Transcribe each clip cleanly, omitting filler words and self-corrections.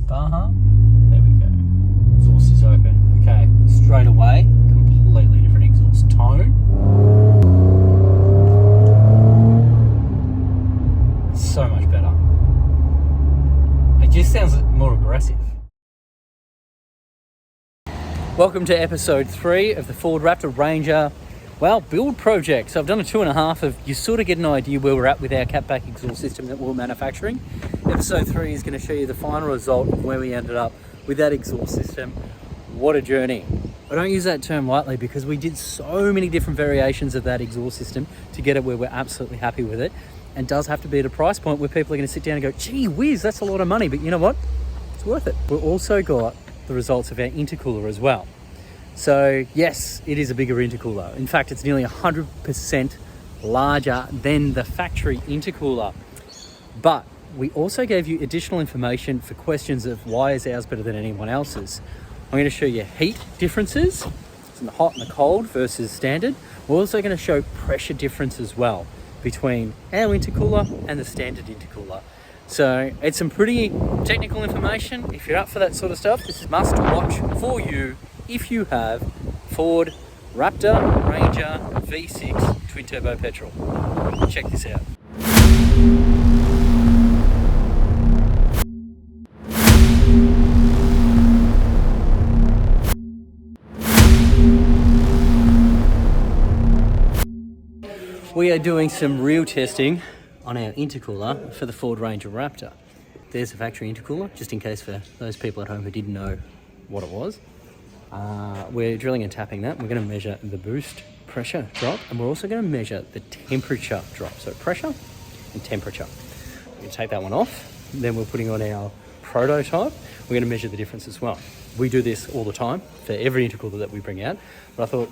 bar hub. There we go. Exhaust is open. Okay, straight away, completely different exhaust tone. So much better. It just sounds more aggressive. Welcome to episode 3 of the Ford Raptor Ranger, build project. So I've done a 2.5 of, you sort of get an idea where we're at with our catback exhaust system that we're manufacturing. Episode 3 is going to show you the final result of where we ended up with that exhaust system. What a journey. I don't use that term lightly because we did so many different variations of that exhaust system to get it where we're absolutely happy with it. And does have to be at a price point where people are going to sit down and go, gee whiz, that's a lot of money. But you know what? It's worth it. We've also got the results of our intercooler as well. So yes, it is a bigger intercooler. In fact, it's nearly 100% larger than the factory intercooler. But we also gave you additional information for questions of why is ours better than anyone else's. I'm going to show you heat differences in the hot and the cold versus standard. We're also going to show pressure difference as well between our intercooler and the standard intercooler. So it's some pretty technical information. If you're up for that sort of stuff, this is must watch for you if you have Ford Raptor Ranger V6 twin turbo petrol. Check this out. We are doing some real testing on our intercooler for the Ford Ranger Raptor. There's the factory intercooler, just in case for those people at home who didn't know what it was. We're drilling and tapping that. We're going to measure the boost pressure drop, and we're also going to measure the temperature drop. So pressure and temperature. We're going to take that one off. Then we're putting on our prototype. We're going to measure the difference as well. We do this all the time for every intercooler that we bring out. But I thought,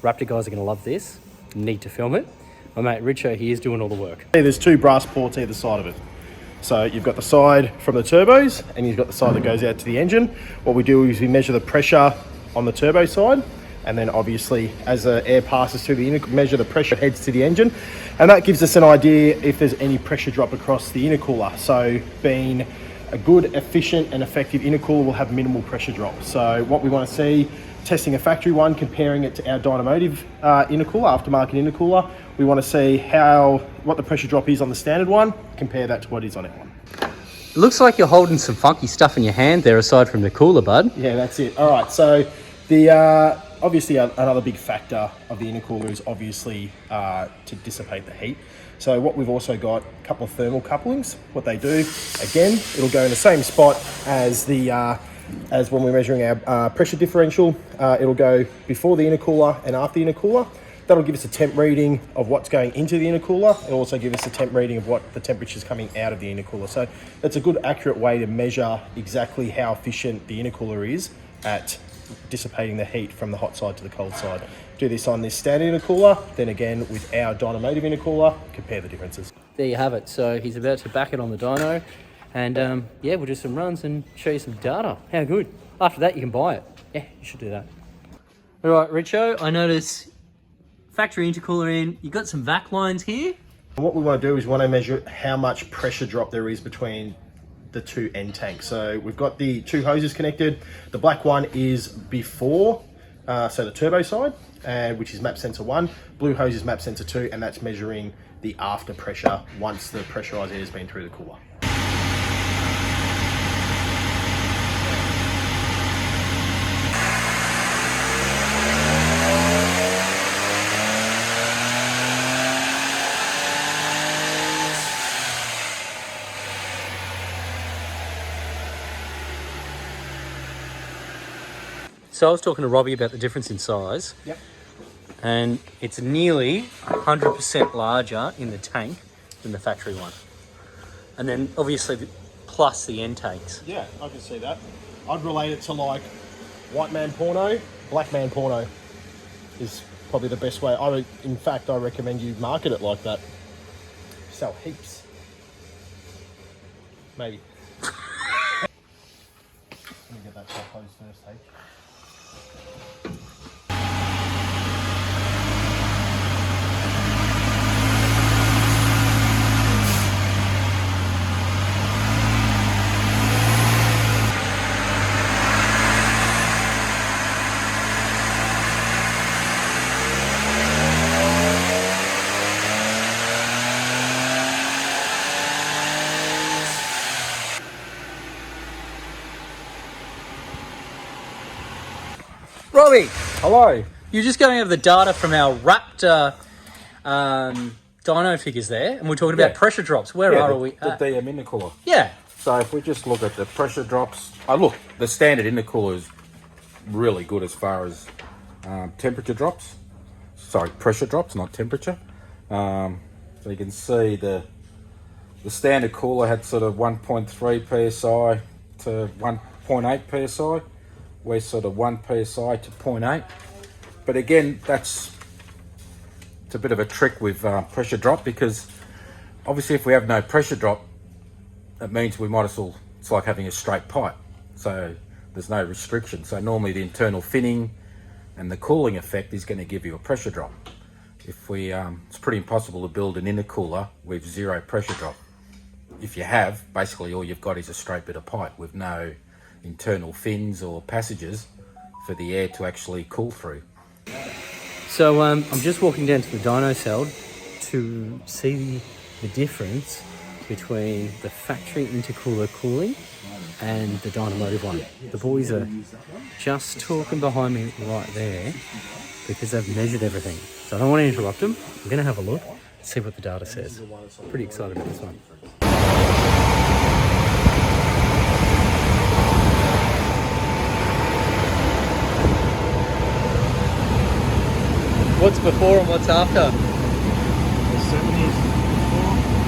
Raptor guys are going to love this. Need to film it. My mate Richo here is doing all the work. There's 2 brass ports either side of it. So you've got the side from the turbos and you've got the side that goes out to the engine. What we do is we measure the pressure on the turbo side, and then obviously as the air passes through the measure the pressure heads to the engine, and that gives us an idea if there's any pressure drop across the intercooler. So being a good, efficient and effective intercooler will have minimal pressure drop. So what we want to see, testing a factory one, comparing it to our Dynamotive intercooler, aftermarket intercooler, we want to see what the pressure drop is on the standard one, compare that to what is on it one. It looks like you're holding some funky stuff in your hand there aside from the cooler, bud. Yeah, that's it. All right, so the obviously another big factor of the intercooler is obviously to dissipate the heat. So what we've also got, a couple of thermal couplings. What they do, again, it'll go in the same spot as the as when we're measuring our pressure differential. It'll go before the intercooler and after the intercooler. That'll give us a temp reading of what's going into the intercooler. It'll also give us a temp reading of what the temperature is coming out of the intercooler. So that's a good, accurate way to measure exactly how efficient the intercooler is at dissipating the heat from the hot side to the cold side. Do this on this standard intercooler, then again with our Dynamotive intercooler, compare the differences. There you have it. So he's about to back it on the dyno, and yeah, we'll do some runs and show you some data. How good. After that, you can buy it. Yeah, you should do that. All right, Richo, I notice factory intercooler in. You got some vac lines here. And what we want to do is we want to measure how much pressure drop there is between the 2 end tanks. So we've got the 2 hoses connected. The black one is before, so the turbo side, which is map sensor 1. Blue hose is map sensor 2, and that's measuring the after pressure once the pressurized air has been through the cooler. So I was talking to Robbie about the difference in size. Yep. And it's nearly 100% larger in the tank than the factory one. And then obviously plus the end tanks. Yeah, I can see that. I'd relate it to like white man porno, black man porno is probably the best way. In fact, I recommend you market it like that. Sell heaps. Maybe. Let me get that top hose first, hey? Robbie, Hello. you're just going over the data from our Raptor dyno figures there, and we're talking about pressure drops. Where are we The at? DM intercooler. Yeah. So if we just look at the pressure drops, look, the standard intercooler is really good as far as temperature drops. Sorry, pressure drops, not temperature. So you can see the standard cooler had sort of 1.3 psi to 1.8 psi. We're sort of 1 psi to 0.8. But again, it's a bit of a trick with pressure drop, because obviously if we have no pressure drop, that means we might as well, it's like having a straight pipe. So there's no restriction. So normally the internal finning and the cooling effect is going to give you a pressure drop. If we, it's pretty impossible to build an intercooler with zero pressure drop. If you have, basically all you've got is a straight bit of pipe with no internal fins or passages for the air to actually cool through. So I'm just walking down to the dyno cell to see the difference between the factory intercooler cooling and the Dynamotive one. The boys are just talking behind me right there because they've measured everything. So I don't want to interrupt them. I'm going to have a look and see what the data says. Pretty excited about this one. What's before and what's after? The 70s before, after.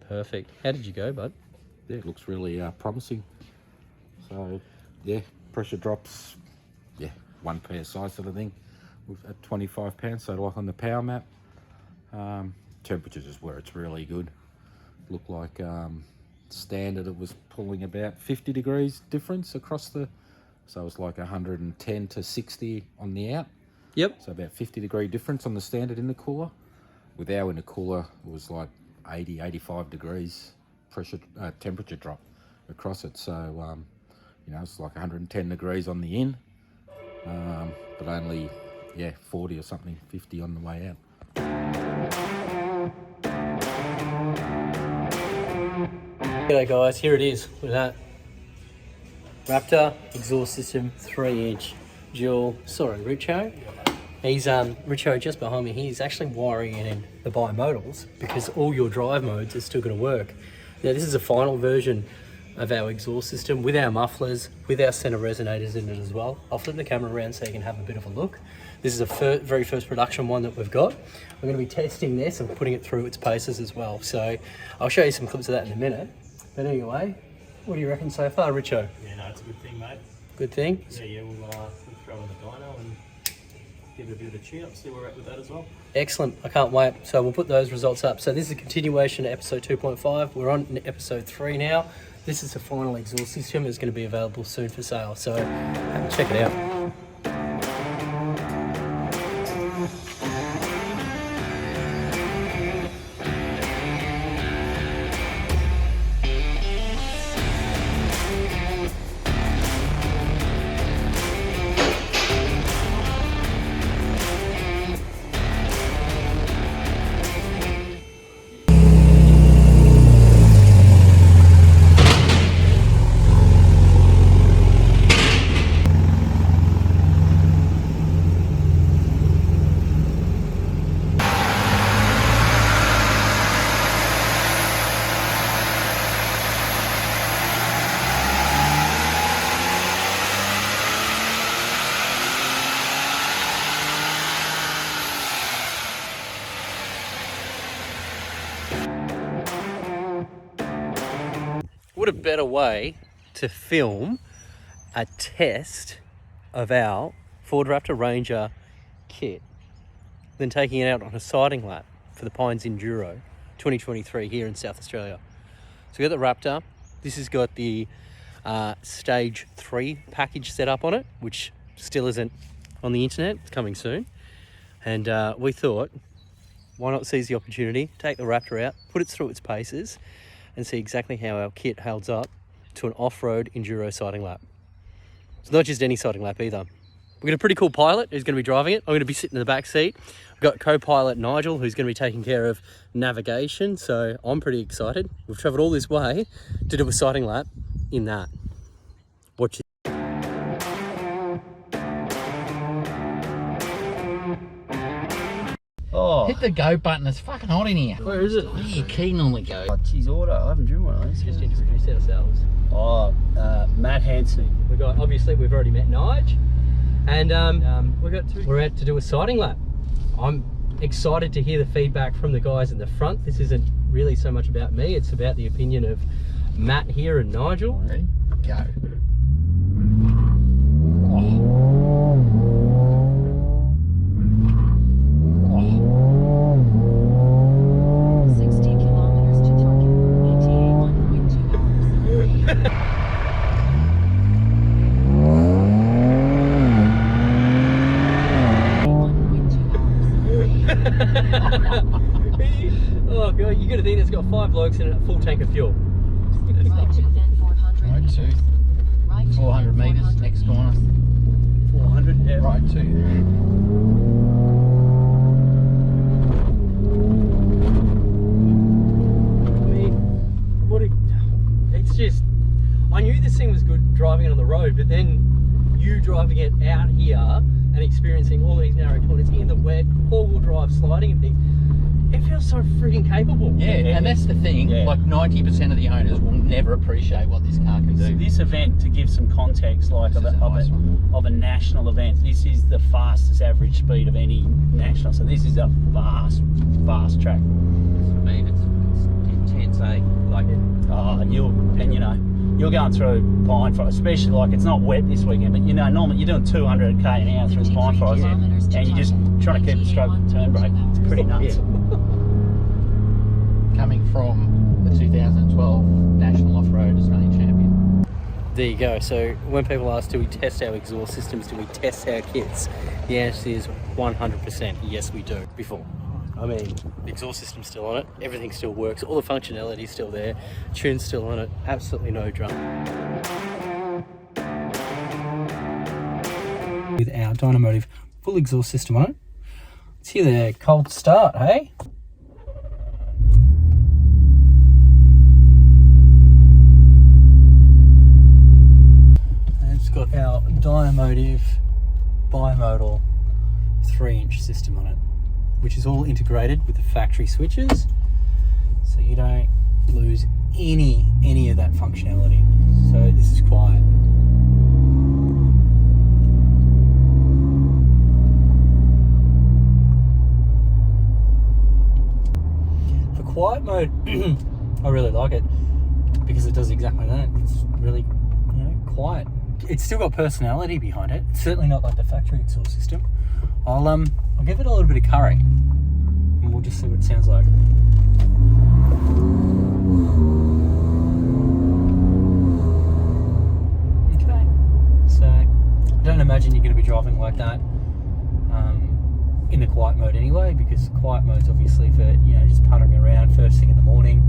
Perfect. How did you go, bud? Yeah, it looks really promising. So yeah, pressure drops, 1 psi sort of thing at 25 pounds. So like on the power map, temperatures is where it's really good. Looked like standard it was pulling about 50 degrees difference across the, so it was like 110 to 60 on the out. Yep. So about 50 degree difference on the standard intercooler. With our intercooler, it was like 80, 85 degrees temperature drop across it. So you know, it's like 110 degrees on the in, but only 40 or something, 50 on the way out. G'day guys, here it is with that Raptor exhaust system 3-inch dual. Sorry, Richo. He's Richo just behind me. He's actually wiring it in the bimodals because all your drive modes are still going to work. Now this is a final version of our exhaust system with our mufflers, with our center resonators in it as well. I'll flip the camera around so you can have a bit of a look. This is a very first production one that we've got. We're going to be testing this and putting it through its paces as well. So I'll show you some clips of that in a minute. But anyway, what do you reckon so far, Richo? Yeah, no, it's a good thing, mate. Good thing? Yeah, we'll throw in the dyno and give it a bit of a tune up, see where we're at with that as well. Excellent, I can't wait. So we'll put those results up. So this is a continuation of episode 2.5. We're on episode 3 now. This is the final exhaust system. It's going to be available soon for sale. So check it out. What a better way to film a test of our Ford Raptor Ranger kit than taking it out on a siding lap for the Pines Enduro 2023 here in South Australia. So we've got the Raptor. This has got the Stage 3 package set up on it, which still isn't on the internet. It's coming soon. And we thought, why not seize the opportunity, take the Raptor out, put it through its paces, and see exactly how our kit holds up to an off-road enduro siding lap. It's not just any siding lap either. We've got a pretty cool pilot who's going to be driving it. I'm going to be sitting in the back seat. We've got co-pilot Nigel who's going to be taking care of navigation, so I'm pretty excited. We've travelled all this way to do a siding lap in that. Watch it. Oh. Hit the go button, it's fucking hot in here. Where is it? Where your key normally go? Oh, geez, order. I haven't driven one of those. Just introduce ourselves. Oh, Matt Hansen. We've got, obviously, we've already met Nige, and we're out to do a siding lap. I'm excited to hear the feedback from the guys in the front. This isn't really so much about me, it's about the opinion of Matt here and Nigel. Ready? Go. 60 kilometers to Tokyo, ETA 1.2 hours. Oh god, you're gonna think it's got 5 blokes in it, a full tank of fuel. Right 2, then 400 Right meters. 2. Right 2, 400 then metres, next corner. 400, yeah. Right 2. It's just, I knew this thing was good driving it on the road, but then you driving it out here and experiencing all these narrow corners in the wet, 4-wheel drive sliding and things, it feels so freaking capable. Yeah, and that's the thing, like 90% of the owners will never appreciate what this car can do. This event, to give some context, like This is a nice one. of a national event, this is the fastest average speed of any national. So this is a fast track. For me, it's intense, eh? Like, Oh, and you're going through pine forest, especially like it's not wet this weekend, but normally you're doing 200 km an hour through the pine forest, and you're just trying to keep it straight with the turn brake. It's pretty nuts. coming from the 2012 National Off-Road Australian Champion. There you go. So when people ask, do we test our exhaust systems, do we test our kits? The answer is 100% yes, we do. Before. I mean, the exhaust system's still on it, everything still works, all the functionality's still there, tune's still on it, absolutely no drama. With our Dynamotive full exhaust system on it. Let's hear the cold start, hey? And it's got our Dynamotive bimodal 3-inch system on it, which is all integrated with the factory switches, so you don't lose any of that functionality. So this is quiet. For quiet mode, I really like it because it does exactly that. It's really, quiet. It's still got personality behind it. It's certainly not like the factory exhaust system. I'll give it a little bit of curry and we'll just see what it sounds like. Okay, so I don't imagine you're going to be driving like that in the quiet mode anyway, because quiet mode's obviously for just puttering around first thing in the morning.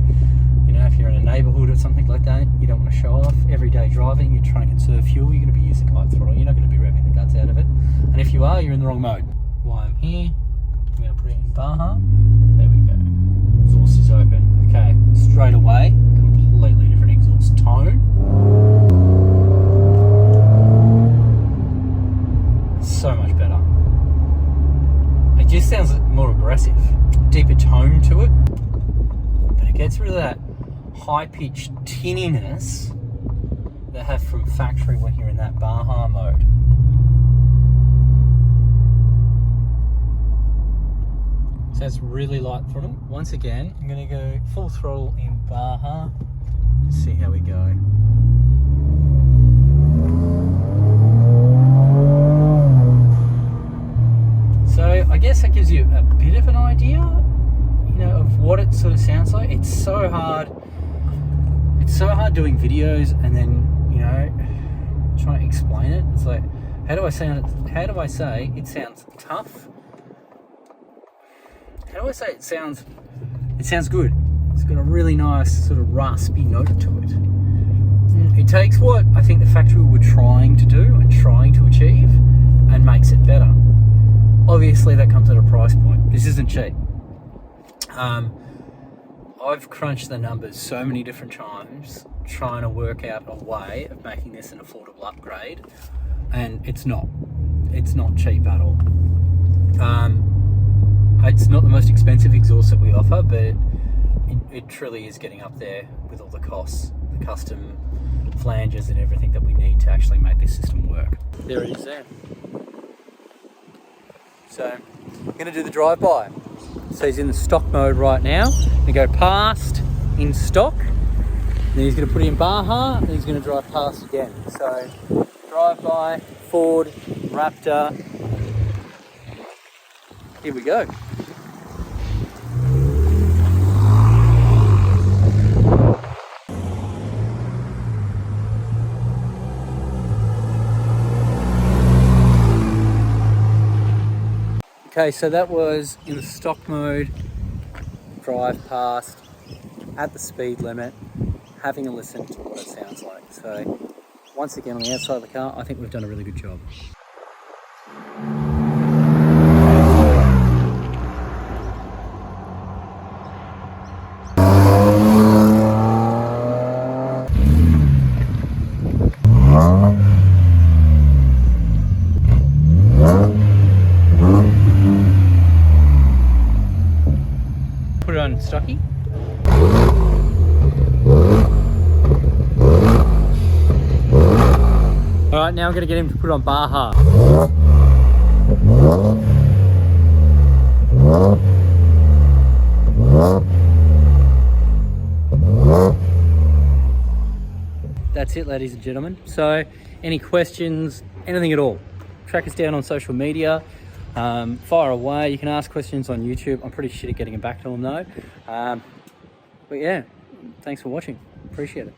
If you're in a neighbourhood or something like that, you don't want to show off. Everyday driving, you're trying to conserve fuel, you're going to be using light throttle, you're not going to be revving the guts out of it. And if you are, you're in the wrong mode. While I'm here, I'm going to put it in Baja. There we go. Exhaust is open. Okay, straight away, completely different exhaust tone. So much better. It just sounds more aggressive, deeper tone to it. But it gets rid of that high-pitched tinniness they have from factory when you're in that Baja mode. So it's really light throttle. Once again, I'm going to go full throttle in Baja. Let's see how we go. So I guess that gives you a bit of an idea, of what it sort of sounds like. It's so hard doing videos and then, trying to explain it. It's like, how do I say it sounds tough? How do I say it sounds good? It's got a really nice sort of raspy note to it. It takes what I think the factory were trying to do and trying to achieve and makes it better. Obviously that comes at a price point. This isn't cheap. I've crunched the numbers so many different times trying to work out a way of making this an affordable upgrade, and it's not cheap at all. It's not the most expensive exhaust that we offer, but it truly is getting up there with all the costs, the custom flanges and everything that we need to actually make this system work. There it is there. So I'm going to do the drive-by. So he's in the stock mode right now. We go past in stock, then he's going to put it in Baja, and he's going to drive past again. So drive-by, Ford, Raptor. Here we go. Okay, so that was in the stock mode, drive past, at the speed limit, having a listen to what it sounds like. So once again on the outside of the car, I think we've done a really good job. Put it on stocky. Alright, now I'm going to get him to put it on Baja. That's it, ladies and gentlemen. So, any questions, anything at all, track us down on social media. Fire away. You can ask questions on YouTube. I'm pretty shit at getting back to them though. But yeah, thanks for watching. Appreciate it.